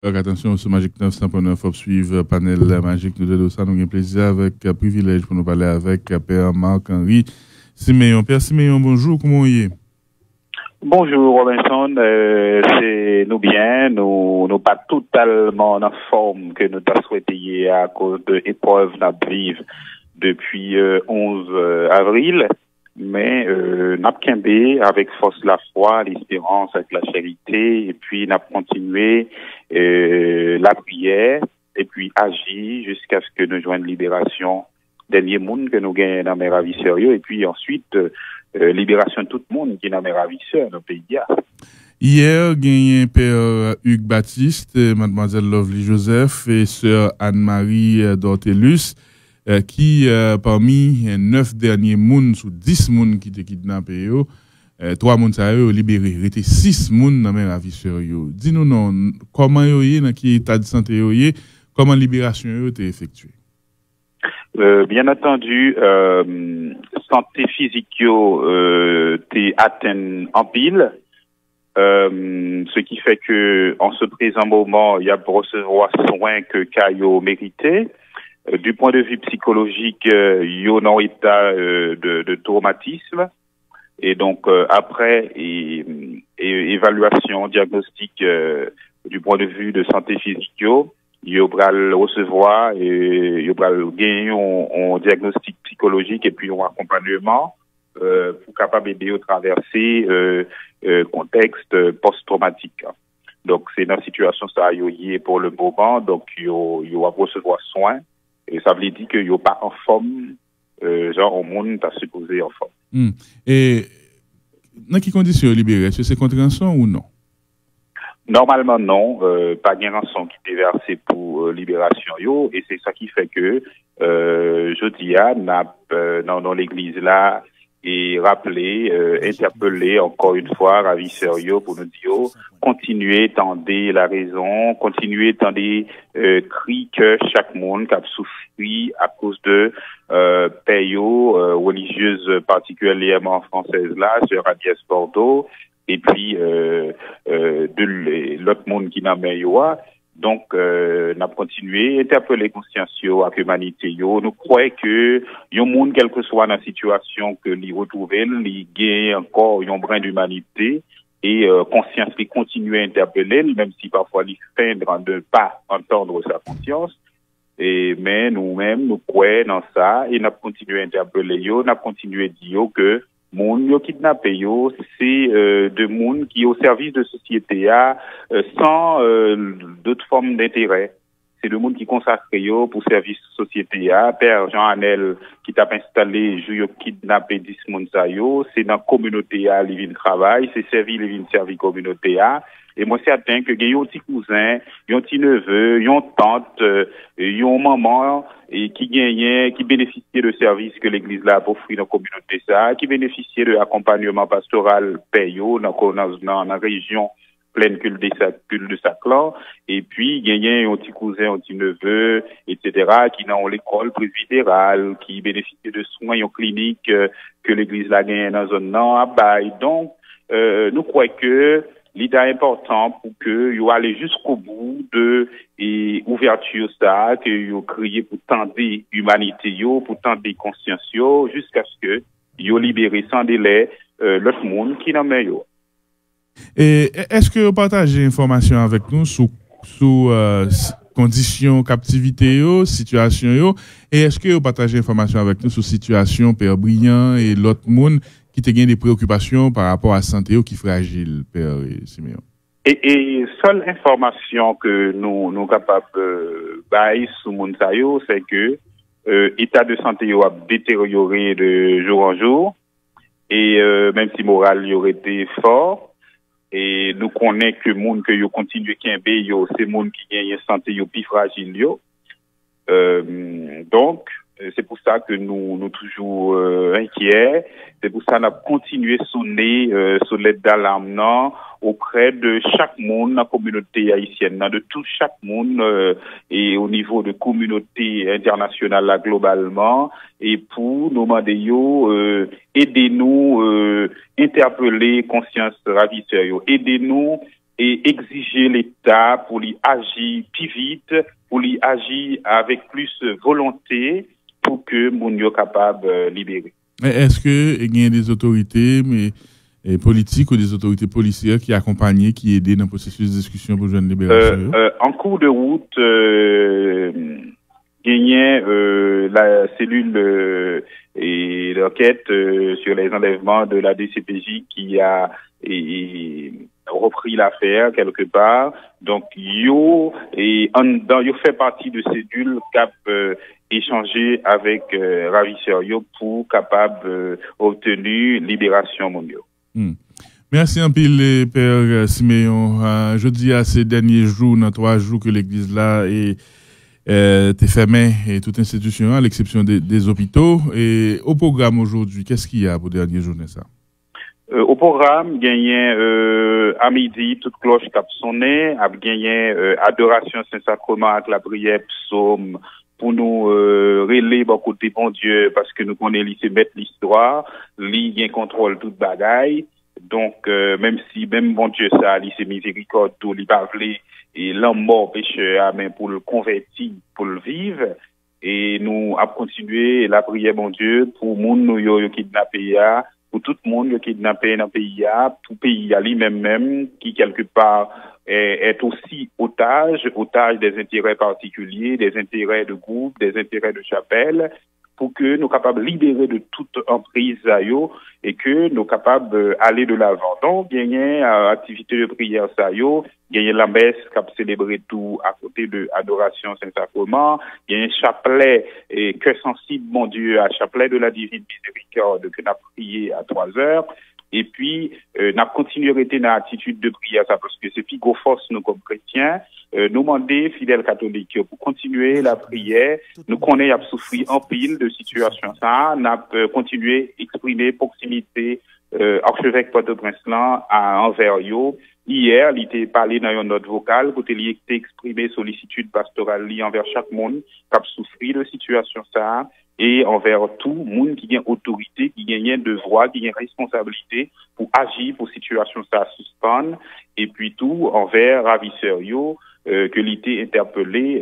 Donc, attention, ce Magic 900.9, faut suivre panel Magic nous de ça. Nous avons plaisir avec privilège pour nous parler avec Père Marc-Henri Siméon. Père Siméon, bonjour, comment vous êtes? Bonjour Robinson, c'est nous bien, nous pas totalement en forme que nous t'as souhaité à cause de l'épreuve n'a vivre depuis 11 avril, mais n'a kembe avec force la foi, l'espérance, avec la charité, et puis n'a continué la prière, et puis agir jusqu'à ce que nous joignions libération dernier monde que nous gagnons dans mes ravisseurs, et puis ensuite libération de tout le monde qui est dans mes ravisseurs dans le pays. Hier, gagné Père Hugues Baptiste, Mademoiselle Lovely Joseph et Sœur Anne-Marie Dortelus, qui parmi 9 derniers moun sous 10 moun qui étaient kidnappés, 3 moun ça ont libéré, il était 6 moun dans mes ravisseurs. Dis-nous non, comment yoye dans qui état de santé yoye, comment libération yo été effectuée? Bien entendu, santé physique t'es atteint en pile, ce qui fait que en ce présent moment, il y a pour recevoir soin que Caillot méritait. Du point de vue psychologique, il y a un état de traumatisme. Et donc après évaluation, diagnostic du point de vue de santé physique, il va le recevoir et il va gagner un diagnostic psychologique et puis un accompagnement pour capable aider à traverser contexte post-traumatique. Donc c'est dans la situation ça y est pour le moment, donc il va recevoir soin et ça veut dire qu'il n'y a pas en forme genre au monde t'as supposé en forme. Et dans quelles conditions libéré? Est-ce que c'est contre rançon ou non? Normalement non, pas de rançon qui est versé pour libération yo et c'est ça qui fait que jeudi dans l'église là et rappeler interpeller encore une fois ravisseur yo pour nous dire continuer tendre la raison, continuer tendre cri que chaque monde qui a souffert à cause de payo religieuse particulièrement française là sur Radies Bordeaux et puis de l'autre monde qui n'a pas. Donc n'a continué interpeller conscientio avec l'humanité yo. Nous croyons que yon monde quelle que soit la situation que li retrouver, li gagne encore un brin d'humanité et conscience qui continue à interpeller même si parfois li feindre de pas entendre sa conscience. Et mais nous-mêmes nous croyons dans ça et n'a continué à interpeller yo, n'a continué à dire que moun yo kidnappé yo c'est de moun qui au service de société sans d'autres formes d'intérêt. C'est de moun qui consacré yo pour service société Père Jean Anel qui t'a installé yo kidnappé 10 moun sa yo, c'est dans communauté li vinn travail, c'est servir li vinn servir communauté et moi certain que gen yon petit cousin, yon petit neveu, yon tante, yon maman et qui gagnait, qui bénéficiait de services que l'église là a offert dans la communauté ça, qui bénéficiait de l'accompagnement pastoral payo dans la région pleine culte de sa clan, et puis gagnait un petit cousin, un petit neveu, etc., qui dans l'école presbytérale, qui bénéficiait de soins en clinique que l'église là gagnait dans zone non, donc nous croyons que l'idée important pour que yo aller jusqu'au bout de et ouverture ça que yo crier pour tendre humanité yo pour tendre conscience yo jusqu'à ce que yo libérer sans délai l'autre monde qui n'a pas yo. Et est-ce que vous partagez information avec nous sous conditions captivité yo, situation yo, et est-ce que vous partagez information avec nous sur situation Père Brillant et l'autre monde qui te gagne des préoccupations par rapport à la santé qui est fragile, Père Siméon? Et seule information que nous capables bailler sous moun sa yo, c'est que état de santé yo a détérioré de jour en jour et même si moral y aurait été fort et nous connaissons que moun que yo continue kembe yo c'est moun qui gagne santé yo plus fragile yo. Donc c'est pour ça que nous toujours inquiets. C'est pour ça qu'on a continué à sonner sur l'aide d'alarme auprès de chaque monde dans la communauté haïtienne, de tout chaque monde et au niveau de communauté internationale là, globalement, et pour nous demander aidez-nous interpeller conscience ravisseur, aidez-nous et exiger l'État pour lui agir plus vite, pour lui agir avec plus volonté pour que moun yo capable libérer. Est-ce que il y a des autorités politiques ou des autorités policières qui accompagnent, qui aident dans le processus de discussion pour jouer une libération? En cours de route, gagné la cellule et l'enquête sur les enlèvements de la DCPJ qui a repris l'affaire quelque part. Donc yo fait partie de cellule cap échanger avec ravisseur yo pour capable obtenir libération mondiale. Merci un peu, Père Siméon. Je dis à ces derniers jours, dans 3 jours que l'église là est fermée et toute institution, à l'exception des hôpitaux. Et au programme aujourd'hui, qu'est-ce qu'il y a pour dernière journée ça? Au programme, gagné à midi, toute cloche cap sonné, a gagné adoration Saint-Sacrement avec la prière psaume pour nous relayer beaucoup de bon Dieu parce que nous connaissons c'est mettre l'histoire, lui il contrôle toute bagaille. Donc même bon Dieu ça, lui c'est miséricorde tout, lui pas vle et l'homme mort pécheur mais pour le convertir, pour le vivre et nous a continué la prière bon Dieu pour moun nou yo kidnappé ya, pour tout le monde qui est kidnappé dans le pays, tout pays lui-même qui quelque part est aussi otage des intérêts particuliers, des intérêts de groupe, des intérêts de chapelle, pour que nous capables de libérer de toute emprise et que nous capables d'aller de l'avant. Donc, gagner activité de prière ça gagner la messe qui a célébré tout à côté de adoration Saint-Sacrement, gagner chapelet et cœur sensible, mon Dieu, à chapelet de la divine miséricorde que nous avons prié à 3 heures. Et puis, n'a continué à rester dans l'attitude de prière, ça, parce que c'est plus gros force, nous, comme chrétiens, nous demander, fidèles catholiques, pour continuer la prière, nous connaissons à souffrir en pile de situation, ça, n'a continué à exprimer proximité, archevêque Port-au-Prince, envers yo. Hier, il était parlé dans une note vocale, côté il était exprimé sollicitude pastorale envers chaque monde, qui a souffert de situation, ça, et envers tout monde qui a autorité, qui a devoir, qui a responsabilité pour agir pour situation ça suspendre et puis tout envers ravisseur yo que l'été interpellé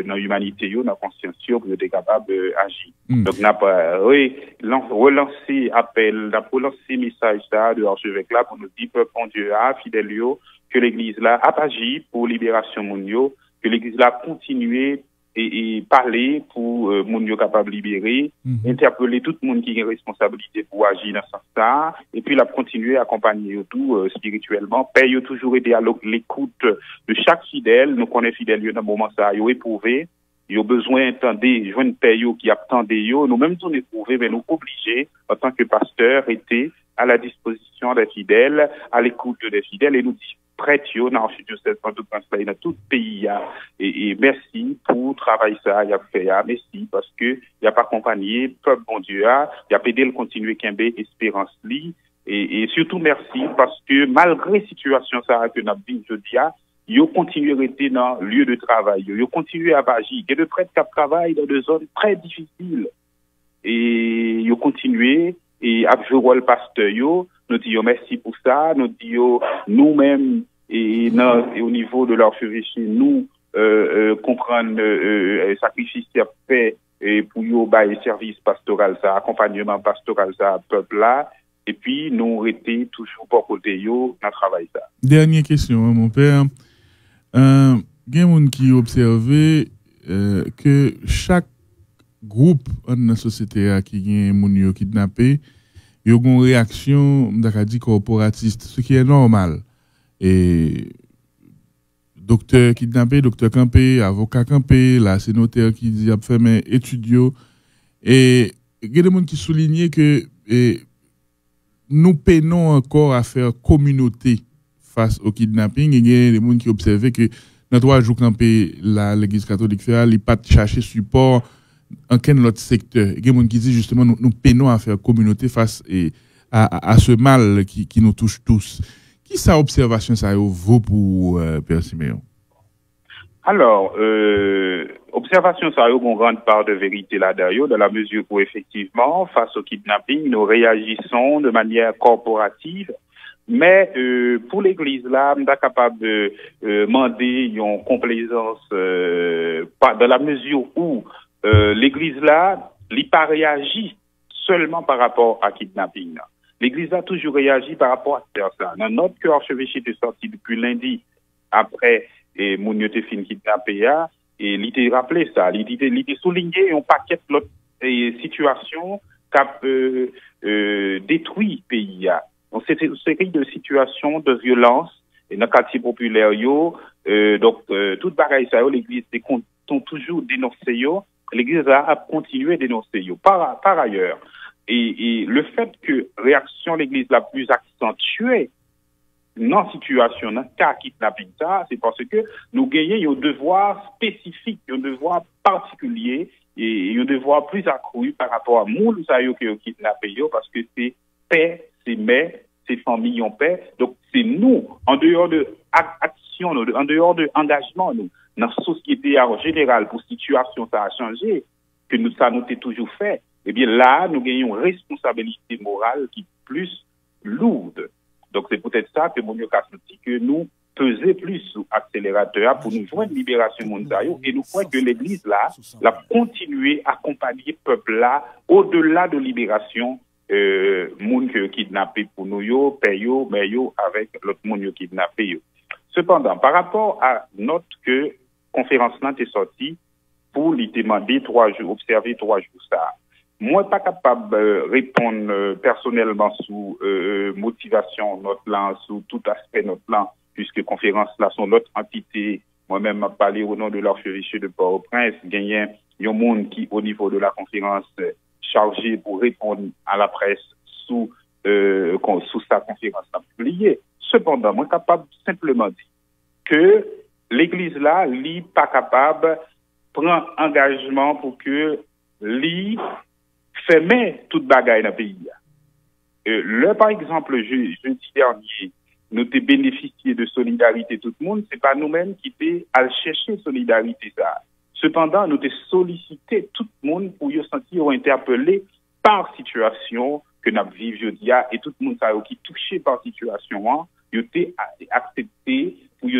dans l'humanité yo dans conscience pour être capable d'agir. Donc n'a pas relancer appel, n'a relancer message ça de l'archevêque là pour nous dire peuple bon Dieu fidèle yo que l'église là a agi pour libération mondiale, que l'église là continuer et parler pour moun yo capable libérer, interpeller tout le monde qui a une responsabilité pour agir dans ce sens-là, et puis la continuer à accompagner tout spirituellement. Père yo toujours été à l'écoute de chaque fidèle, nous connaissons fidèles yo dans moment ça yo éprouvé, yo besoin d'entendre joindre père yo qui attendait yo, nous même nous éprouvé mais nous obligés en tant que pasteur était à la disposition des fidèles, à l'écoute des fidèles et nous dit prête yo dans l'archidiocèse de dans tout le pays et merci pour travail ça y a fait merci parce que y a pas accompagné peuple bon Dieu y a aidé le continuer kembe espérance li et surtout merci parce que malgré situation ça que n'a dit jeudi yo continue à rester dans lieu de travail yo continue à agir il y a de prêtres qui travaillent dans des zones très difficiles et yo continue et à jouer le pasteur yo nous disons merci pour ça nous disons nous-mêmes et au niveau de l'archevêché nous comprendre sacrifice qui a fait pour yo bailler service pastoral ça accompagnement pastoral ça peuple là et puis nous rester toujours pour côté yo dans travail ça. Dernière question mon père, gen moun qui observé que chaque groupe dans la société qui gen moun yo kidnappé yo gon réaction d'akadi corporatiste ce qui est normal. Et docteur kidnappé, docteur campé, avocat campé, là c'est notaire qui dit a fait mes étudiants et il y a des gens qui soulignent que nous peinons encore à faire communauté face au kidnapping et il y a des gens qui observent que dans 3 jours campé l'église catholique fait il pas chercher support en quel autre secteur. Il y a des gens qui disent justement nous peinons à faire communauté face à ce mal qui nous touche tous. Qui sa observation ça vaut pour Père Siméon? Alors, observation ça a une grande part de vérité là-dedans, dans la mesure où effectivement, face au kidnapping, nous réagissons de manière corporative, Mais pour l'église là, on est capable de demander une complaisance dans la mesure où l'église là, il pas réagi seulement par rapport à kidnapping. L'église a toujours réagi par rapport à ça. Dans notre cœur, archevêché est sorti depuis lundi après et mon yote fin kidnappé et il était rappelé ça, il était souligné un paquet d'autres situations qui détruit le pays. Donc c'est une série de situations de violence et dans le quartier populaire donc toute bagaille ça l'église sont toujours dénoncé l'église a continué à dénoncer par ailleurs et le fait que réaction l'église la plus accentuée dans la situation, dans le cas kidnapping, c'est parce que nous gagnons un devoir spécifique, un devoir particulier et un devoir plus accru par rapport à nous qui ont kidnappé, parce que c'est paix, c'est mère, c'est famille en paix. Donc, c'est nous, en dehors de action, en dehors de engagement, nous, dans la société en général, pour situation, ça a changé, que nous, ça nous a toujours fait. Eh bien, là, nous gagnons une responsabilité morale qui est plus lourde. Donc, c'est peut-être ça que mon dit que nous peser plus sur l'accélérateur pour nous joindre libération mondiale et nous croyons que l'Église là, l'a continué à accompagner le peuple là au-delà de libération, monde qui kidnappé pour nous payo, mais avec l'autre monde qui kidnappé. Cependant, par rapport à notre que conférence là est sortie pour lui demander 3 jours, observer 3 jours ça. Moi, pas capable de répondre personnellement sous motivation notre plan, sous tout aspect notre plan, puisque conférence là sont notre entité. Moi-même, m'a parlé au nom de l'archevêché de Port-au-Prince. Gagné un monde qui, au niveau de la conférence, chargé pour répondre à la presse sous sa conférence publiée. Cependant, moi, capable simplement dire que l'Église là, n'est pas capable de prendre engagement pour que fermer toute bagaille dans le pays. Par exemple, jeudi dernier, nous avons bénéficié de solidarité tout le monde, c'est pas nous-mêmes qui étions à chercher solidarité ça. Cependant, nous avons sollicité tout le monde pour se sentir interpellé par situation que nous vivons jeudi et tout le monde qui est touché par situation, ils ont accepté pour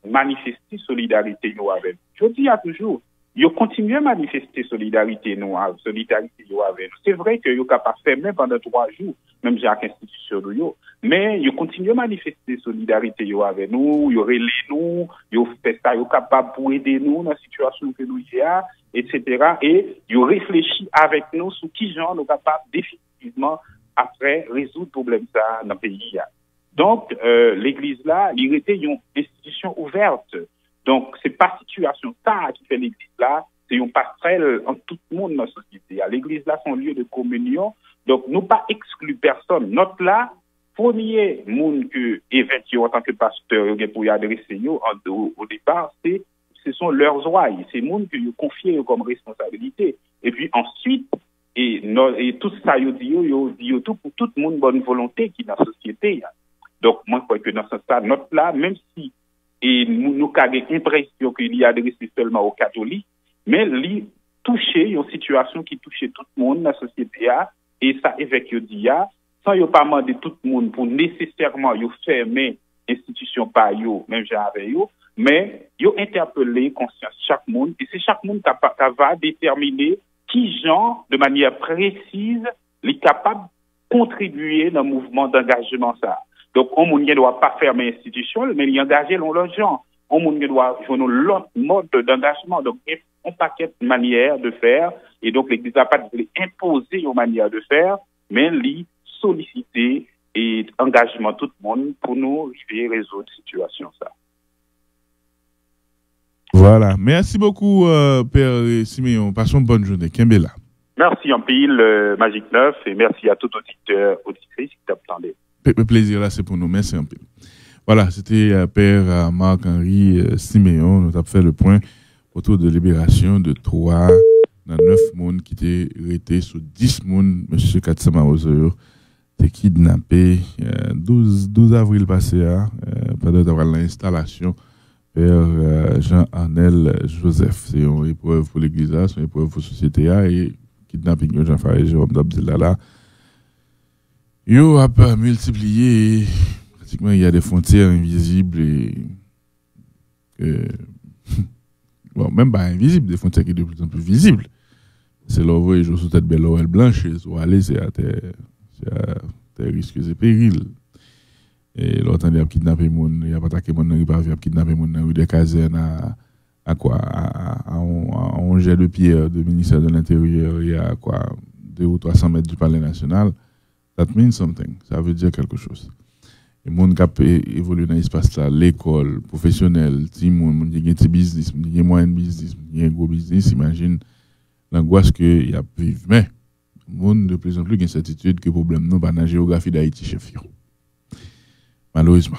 manifester solidarité avec. Jeudi toujours. Ils continuent à manifester solidarité nous avec nous. C'est vrai que ils capable fermer pendant 3 jours, même chaque institution nous, mais ils continuent à manifester solidarité avec nous, ils relèvent nous, ils fait ça, ils capable pour aider nous dans la situation que nous y a, etc. Et ils réfléchissent avec nous sur qui genre nous capable définitivement après résoudre le problème ça dans le pays. Donc l'église là, il était une institution ouverte. Donc, c'est pas situation ça qui fait l'église là, c'est une passerelle en tout le monde dans la société. L'église là, c'est un lieu de communion. Donc, nous pas exclu personne. Notre là, premier monde que évêque en tant que pasteur pour y adresser au départ, ce sont leurs ouailles. C'est monde que vous confiez comme responsabilité. Et puis ensuite, et tout ça, ils disent tout pour tout le monde bonne volonté qui est dans la société. Donc, moi, je crois que dans ce sens, notre là, même si et nous avons l'impression qu'il y a adressé seulement aux catholiques, mais il touché une situation qui touchait tout le monde dans la société, et ça évêque dit, sans y pas demander tout le monde pour nécessairement fermer l'institution par eux, même j'avais eux, mais ils ont interpellé conscience chaque monde, et c'est chaque monde qui va déterminer qui genre, de manière précise, est capable de contribuer dans le mouvement d'engagement ça. Donc, on ne doit pas fermer l'institution, mais il y a engagé l'autre gens. On doit jouer l'autre mode d'engagement. Donc, il y a un paquet de manières de faire. Et donc, l'Église n'a pas imposer une manière de faire, mais lui solliciter et engagement tout le monde pour nous résoudre la situation. Ça. Voilà. Merci beaucoup, Père Siméon. Passons une bonne journée. Kembela. Merci en pile, Magic 9, et merci à tout auditeur, auditrice qui t'attendait. Le plaisir là, c'est pour nous. Merci un peu. Voilà, c'était Père Marc-Henri Siméon. Nous avons fait le point autour de libération de 3 dans 9 monde qui étaient arrêtés sur 10 monde. Monsieur Katsama Ozoyo était kidnappé 12 avril passé pendant l'installation Père Jean-Arnel Joseph. C'est une épreuve pour l'Église, c'est une épreuve pour la société et kidnapping Jean-Farid Jérôme d'Abdillah. Yo a multiplié pratiquement, il y a des frontières invisibles et bon, même pas invisibles, des frontières qui sont de plus en plus visibles. C'est là où ils jouent sous tête belle ou blanche, ou aller, c'est à tes risques et périls. Et l'autre, il y a kidnappé mon, il y a pas attaqué mon, il y a kidnappé mon dans des casernes à quoi à un jet de pierre du ministère de l'Intérieur, il y a quoi 200 ou 300 mètres du Palais National. That means something. Ça veut dire quelque chose. Et mon cap évolue dans l'espace là, l'école, professionnel, tout le monde qui a un petit business, qui a un moyen business, qui a un gros business, imagine l'angoisse qu'il y a vivre. Mais le monde de plus en plus a une certitude que le problème n'est pas dans la géographie d'Haïti, chef. Malheureusement.